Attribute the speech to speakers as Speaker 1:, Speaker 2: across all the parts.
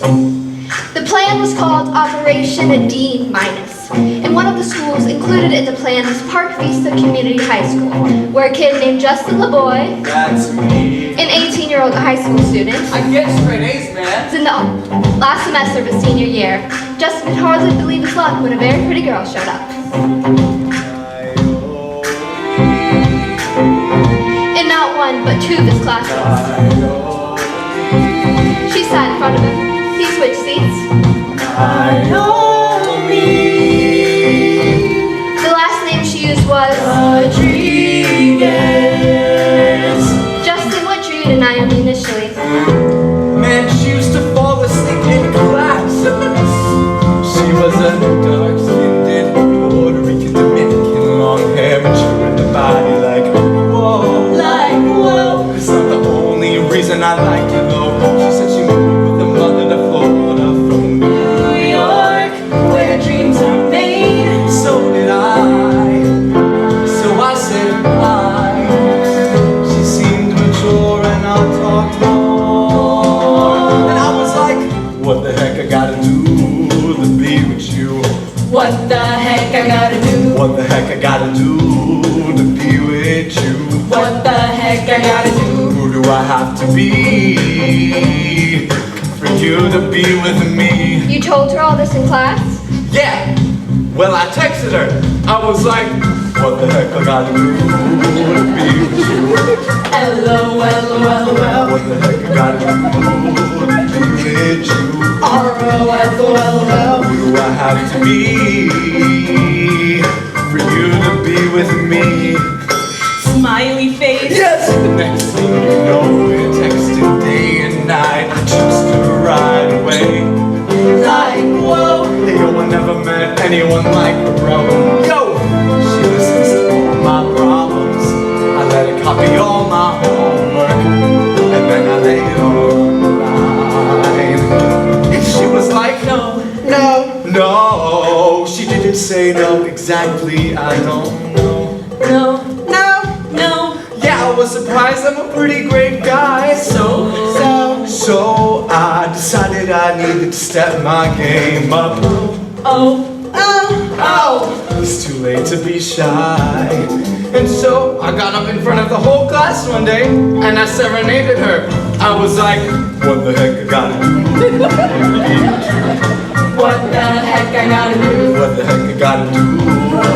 Speaker 1: The plan was called Operation D-, and one of the schools included in the plan was Park Vista Community High School, where a kid named Justin LeBoy,
Speaker 2: that's me,
Speaker 1: an 18-year-old high school student,
Speaker 2: I get straight A's, man.
Speaker 1: was in the last semester of his senior year. Justin could hardly believe his luck when a very pretty girl showed up. And not one, but two of his classmates. She sat in front of him. He switched seats. The last name she used was
Speaker 2: Rodriguez.
Speaker 1: Justin, what drew you to Naomi initially?
Speaker 2: Man, she used to fall asleep in class. She was a dark-skinned Puerto Rican Dominican, long hair, mature in the body, like whoa, like whoa. It's not the only reason I liked her though. She said she moved with her mother to Florida from New York, where dreams are made. So did I. So I said hi. She seemed mature and I talked more. And I was like, what the heck I gotta do to be with you? What the heck I gotta do? What the heck I gotta do to be with you? What the heck I gotta do? Who do I have to be for you to be with me?
Speaker 1: You told her all this in class?
Speaker 2: Yeah! Well, I texted her. I was like, what the heck I gotta do to be with you? LOL. What the heck I gotta do to be with you? ROLL. Who do I have to be for you to be with me?
Speaker 3: Smiley face.
Speaker 2: Yes! The next thing you know, we're texting day and night. I chose to right away. Like, whoa! Hey, yo, I never met anyone like her, bro. Yo! She listens to all my problems. I let her copy all my homework. And then I lay it on the line. And she was like, no. She didn't say no exactly, I don't know. No. Yeah, I was surprised, I'm a pretty great guy. So I decided I needed to step my game up. Oh. It's too late to be shy. And so I got up in front of the whole class one day and I serenaded her. I was like, what the heck I gotta do? What the heck I gotta do? What the heck I gotta do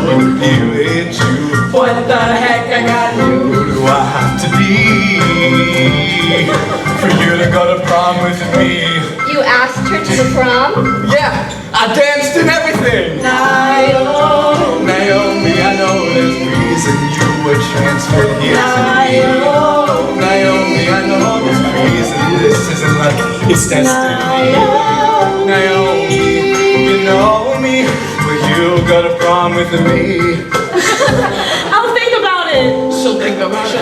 Speaker 2: to be with you? What the heck I gotta do? Who do I have to be for you to go to prom with me?
Speaker 1: You asked her to the prom?
Speaker 2: Yeah, I danced and everything. Naomi, I know there's reason you were transferred here to me. Naomi, I know there's reason this isn't like it's destiny. Naomi, you know me, will you go to prom with me?
Speaker 3: I'll think about it.
Speaker 2: She'll think about it.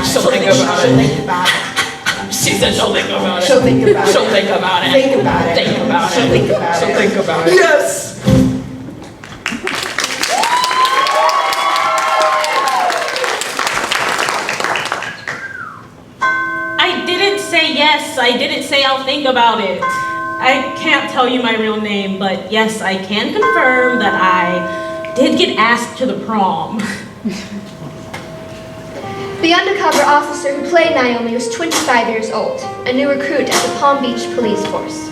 Speaker 2: She'll think about it. She said she'll think about it.
Speaker 4: She'll think about it.
Speaker 2: She'll think about it.
Speaker 4: Think about it.
Speaker 2: Think about it.
Speaker 4: She'll think about it.
Speaker 2: She'll think about it. Yes!
Speaker 3: I didn't say yes. I didn't say I'll think about it. I can't tell you my real name, but yes, I can confirm that I did get asked to the prom.
Speaker 1: The undercover officer who played Naomi was 25 years old, a new recruit at the Palm Beach police force.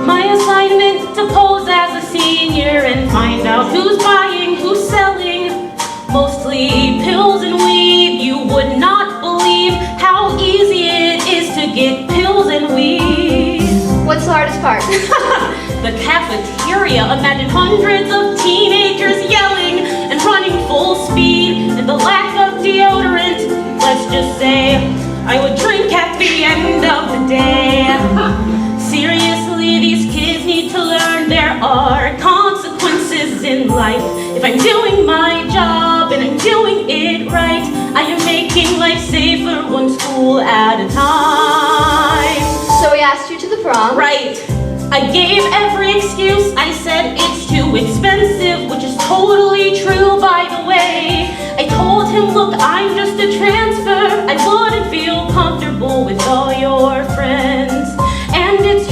Speaker 3: My assignment to pose as a senior and find out who's buying, who's selling. Mostly pills and weed. You would not believe how easy it is to get pills and weed.
Speaker 1: What's the hardest part?
Speaker 3: The cafeteria. Imagine hundreds of teenagers yelling and running full speed, and the lack of deodorant. Let's just say I would drink at the end of the day. Seriously, these kids need to learn there are consequences in life. If I'm doing my job and I'm doing it right, I am making life safer one school at a time.
Speaker 1: So he asked you to the prom?
Speaker 3: Right. I gave every excuse. I said it's too expensive, which is totally true, by the way. I told him, look, I'm just a transfer. I wouldn't feel comfortable with all your friends. And it's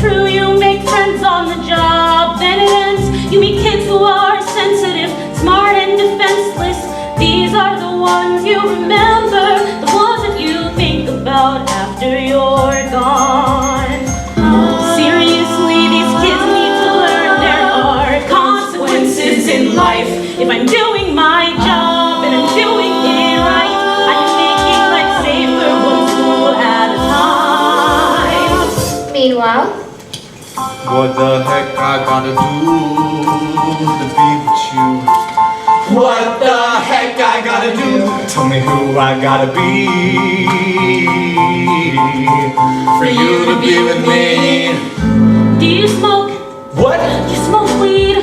Speaker 1: while?
Speaker 2: What the heck I gotta do to be with you? What the heck I gotta do? Tell me who I gotta be for you to be with me.
Speaker 3: Do you smoke?
Speaker 2: What?
Speaker 3: You smoke weed?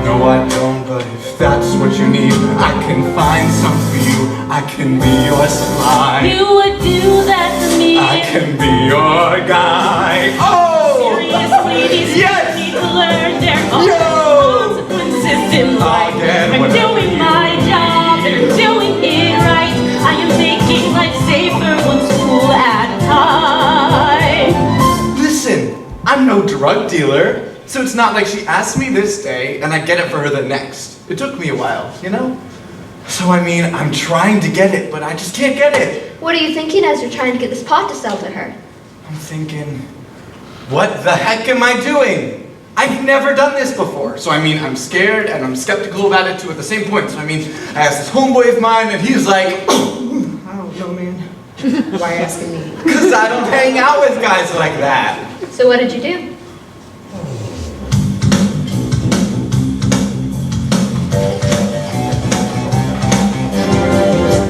Speaker 2: No, I don't, but if that's what you need, I can find some for you. I can be your supply.
Speaker 3: You would do that for me.
Speaker 2: I can be your guy. Oh!
Speaker 3: Seriously, these
Speaker 2: Yes!
Speaker 3: kids need to learn their own
Speaker 2: Yo!
Speaker 3: consequences in life.
Speaker 2: Again,
Speaker 3: I'm
Speaker 2: whatever.
Speaker 3: doing my job and I'm doing it right. I am making life safer one school at a time.
Speaker 2: Listen, I'm no drug dealer, so it's not like she asked me this day and I get it for her the next. It took me a while, you know? So I mean, I'm trying to get it, but I just can't get it.
Speaker 1: What are you thinking as you're trying to get this pot to sell to her?
Speaker 2: I'm thinking, what the heck am I doing? I've never done this before. So I mean, I'm scared and I'm skeptical about it too at the same point. So I mean, I asked this homeboy of mine and he's like,
Speaker 4: I don't know, man. Why asking me?
Speaker 2: because I don't hang out with guys like that.
Speaker 1: So what did you do?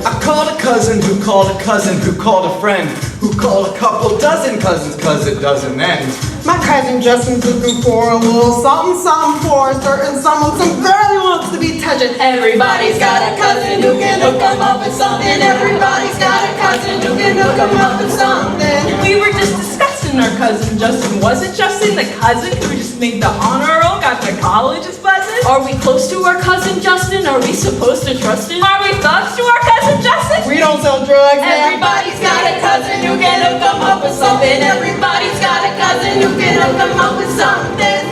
Speaker 2: I called a cousin who called a cousin who called a friend who called a couple dozen cousins cause it doesn't end.
Speaker 4: My cousin Justin's looking for a little something for a certain someone. Some girl he wants to be touching. Everybody's got a cousin who can hook 'em up with something. Everybody's got a cousin who can hook 'em up with something.
Speaker 5: We were just discussing our cousin Justin. Wasn't Justin the cousin who just made the honor roll, got to college is buzzing?
Speaker 3: Are we close to our cousin Justin? Are we supposed to trust him?
Speaker 5: Are we thugs to our cousin Justin?
Speaker 4: We don't sell drugs, man.
Speaker 5: Everybody's got a cousin who can hook 'em up with something. Everybody's got a cousin who can hook 'em up with something.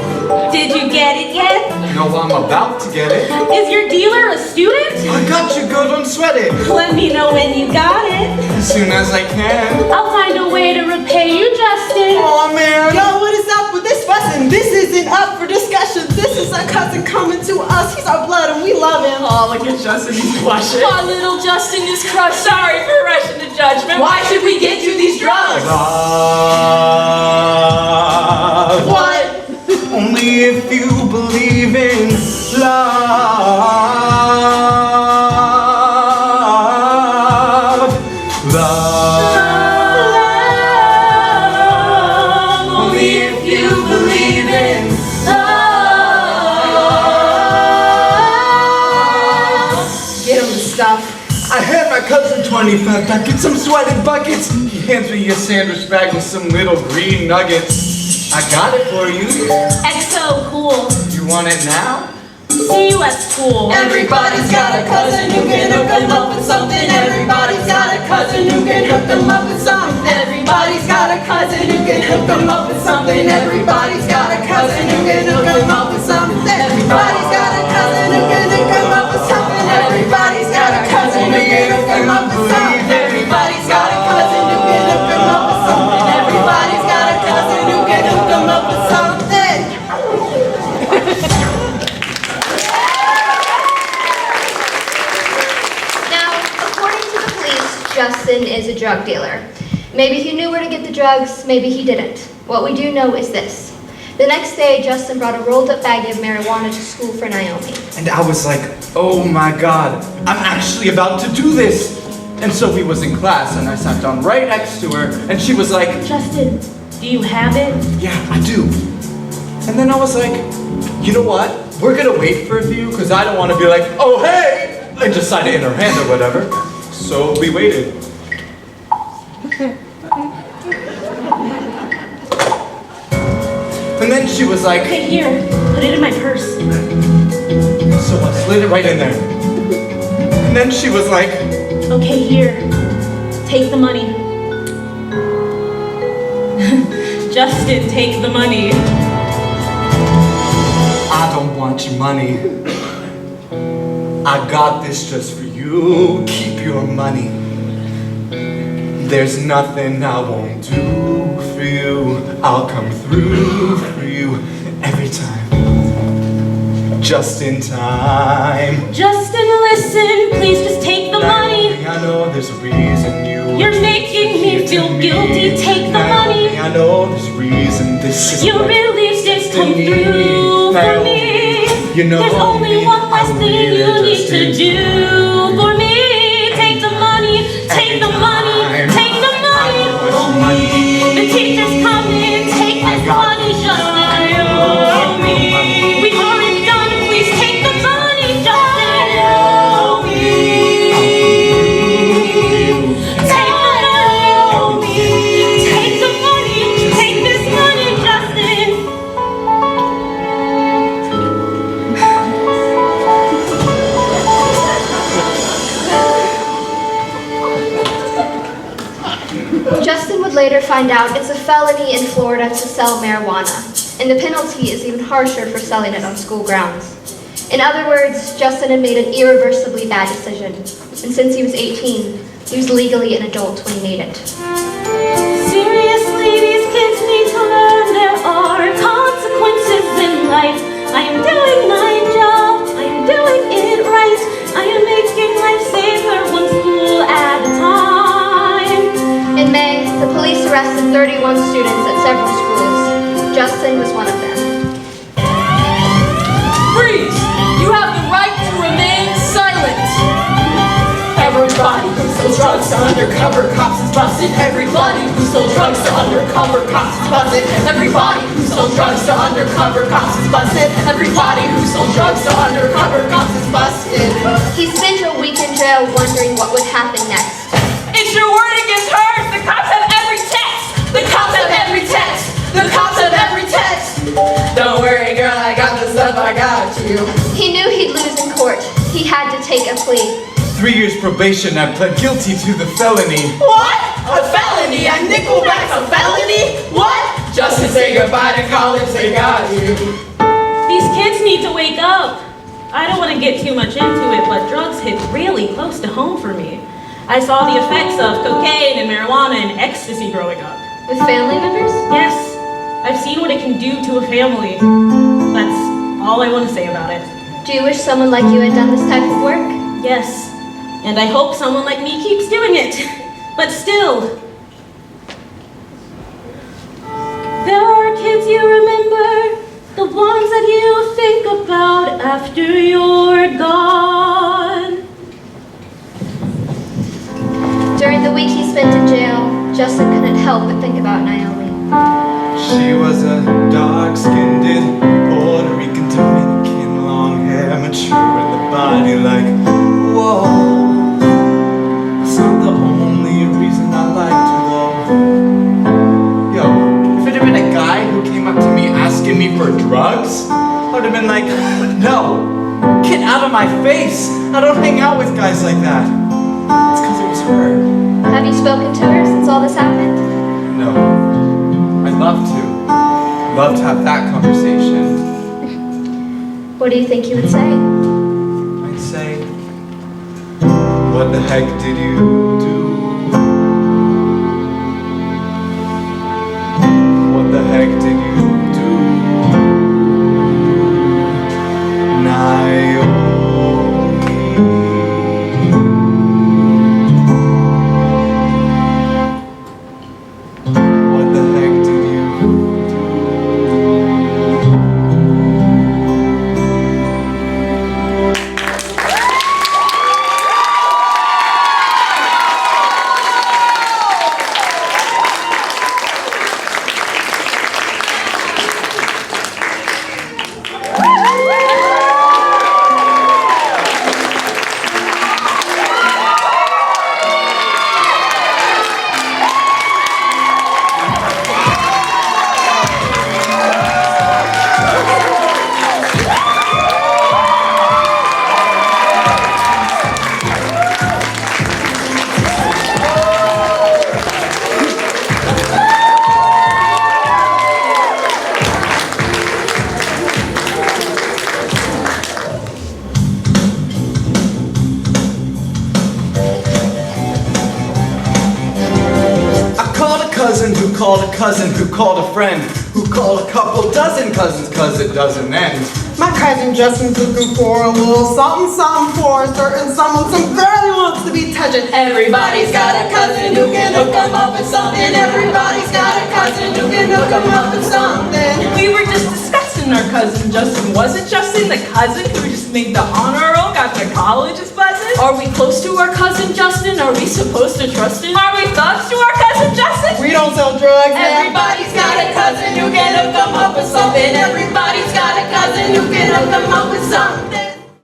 Speaker 3: Did you get it yet?
Speaker 2: No, I'm about to get it.
Speaker 3: Is your dealer a student?
Speaker 2: I got you, girl, don't sweat it.
Speaker 3: Let me know when you got it.
Speaker 2: As soon as I can.
Speaker 3: I'll find a way to repay you, Justin.
Speaker 4: Aw, man. Yo, what is up with this fussing? This isn't up for discussion. This is our cousin coming to us. He's our blood and we love him.
Speaker 5: Oh, look at Justin, he's blushing.
Speaker 3: Our little Justin is crushed.
Speaker 5: Sorry for rushing to judgment. Why should we get you these drugs?
Speaker 2: Love.
Speaker 4: What?
Speaker 2: Only if you believe in love. Love. Only if you believe in love.
Speaker 4: Get him the stuff.
Speaker 2: I hand my cousin 25 buckets, some sweated buckets. He hands me a sandwich bag with some little green nuggets. I got it for you.
Speaker 3: XO cool.
Speaker 2: You want it now?
Speaker 3: See you at school.
Speaker 5: Everybody's got a cousin who can hook 'em up with something. Everybody's got a cousin who can hook 'em up with something. Everybody's got a cousin who can hook 'em up with something. Everybody's got a cousin who can hook 'em up with something. Everybody's got a cousin who can hook 'em up with something. Everybody's got a cousin who can hook 'em up with something. Everybody's got a cousin who can hook 'em up with something. Everybody's got a cousin who can hook 'em up with something.
Speaker 1: Now, according to the police, Justin is a drug dealer. Maybe he knew where to get the drugs, maybe he didn't. What we do know is this. The next day, Justin brought a rolled up bag of marijuana to school for Naomi.
Speaker 2: And I was like, oh my God, I'm actually about to do this. And so we was in class and I sat down right next to her and she was like,
Speaker 3: Justin, do you have it?
Speaker 2: yeah, I do. And then I was like, you know what? We're gonna wait for a few because I don't want to be like, oh hey, and just sign it in her hand or whatever. So we waited. And then she was like,
Speaker 3: Okay, here. Put it in my purse.
Speaker 2: so I slid it right in there. And then she was like,
Speaker 3: Okay, here. Take the money. Justin, take the money.
Speaker 2: I don't want your money. I got this just for you. Keep your money. There's nothing I won't do for you. I'll come through for you every time. Just in time.
Speaker 3: Justin, Listen, please just take the money.
Speaker 2: I know there's a reason
Speaker 3: You're making me feel guilty. Take the money.
Speaker 2: I know there's a reason this is
Speaker 3: You really did come through for me.
Speaker 2: You know
Speaker 3: There's only one last thing you need to do for me. Take the money. Take the money. Take the money. The teacher's coming. Take this money, Justin. We've already done it. Please take the money, Justin. Take the money. Take this money, Justin.
Speaker 1: Justin would later find out it's a felony in Florida to sell marijuana, and the penalty is even harsher for selling it on school grounds. In other words, Justin had made an irreversibly bad decision, and since he was 18, he was legally an adult when he made it.
Speaker 3: Seriously, these kids need to learn there are consequences in life. I am doing my job. I am doing it right. I am making life safer one school at a time.
Speaker 1: In May, the police arrested 31 students at several schools. Justin was one of them.
Speaker 5: Freeze! You have the right to remain silent! Everybody who sells drugs to undercover cops is busted. Everybody who sells drugs to undercover cops is busted. Everybody who sells drugs to undercover cops is busted. Everybody who sells drugs to undercover cops is busted.
Speaker 1: He spent a week in jail wondering what would happen next.
Speaker 5: It's your word against hers! The cops have every text! The cops have every text! The cops have every text! Don't worry, girl, I got the stuff, I got you.
Speaker 1: He knew he'd lose in court. He had to take a plea.
Speaker 2: 3 years probation, I pled guilty to the felony.
Speaker 5: What? A felony? And Nickelback's a felony? What? Just to say goodbye to college, they got you.
Speaker 3: These kids need to wake up. I don't want to get too much into it, but drugs hit really close to home for me. I saw the effects of cocaine and marijuana and ecstasy growing up.
Speaker 1: With family members?
Speaker 3: Yes, I've seen what it can do to a family. That's all I want to say about it.
Speaker 1: Do you wish someone like you had done this type of work?
Speaker 3: Yes, and I hope someone like me keeps doing it. But still, there are kids you remember, the ones that you think about after you're gone.
Speaker 1: During the week he spent in jail, Justin couldn't help but think about Naomi.
Speaker 2: She was a dark-skinned Puerto Rican Dominican, long hair, mature in the body, like, whoa. It's not the only reason I liked her, though. Yo, if it had been a guy who came up to me asking me for drugs, I would have been like, no, get out of my face. I don't hang out with guys like that. It's because it was her.
Speaker 1: Have you spoken to her since all this happened?
Speaker 2: No. I'd love to. Love to have that conversation.
Speaker 1: What do you think you would say?
Speaker 2: I'd say, what the heck did you do? What the heck did you do? Naomi. What the heck did you do? Who called a cousin, who called a friend, who called a couple dozen cousins, cause it doesn't end.
Speaker 4: My cousin Justin's looking for a little something, something for a certain someone. Some girl he wants to be touching.
Speaker 5: Everybody's got a cousin who can hook 'em up with something. Everybody's got a cousin who can hook 'em up with something.
Speaker 6: We were just discussing our cousin Justin. Wasn't Justin the cousin who just made the honor roll, got to college is buzzing?
Speaker 3: Are we close to our cousin Justin? Are we supposed to trust him?
Speaker 6: Are we thugs to our cousin Justin?
Speaker 4: We don't sell drugs now.
Speaker 5: Everybody's got a cousin who can hook 'em up with something. Everybody's got a cousin who can hook 'em up with something.